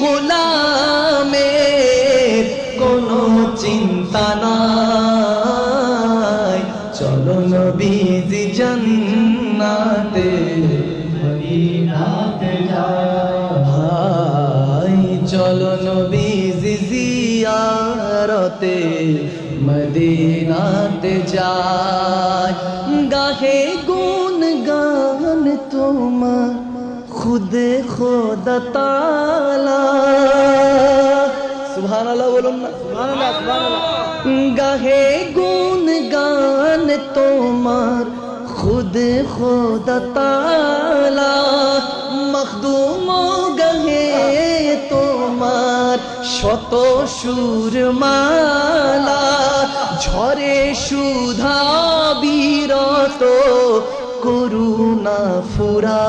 গোলামের কোনো চিন্তা নাই। চলো নবীজি জান্নাতে মদিনাতে যাই, চলো নবীজি জিয়ারতে মদিনাতে যাই। গাহে গুন গান তোমার খুদ খোদা তাআলা, সুবহানাল্লাহ বলুন না, সুবহানাল্লাহ সুবহানাল্লাহ। গাহে গুন গান তোমার খুদ খোদা তাআলা, মখদুম গাহে তোমার শত সুরমালা, ঝরে সুধা বিরত করুণা ফুরা।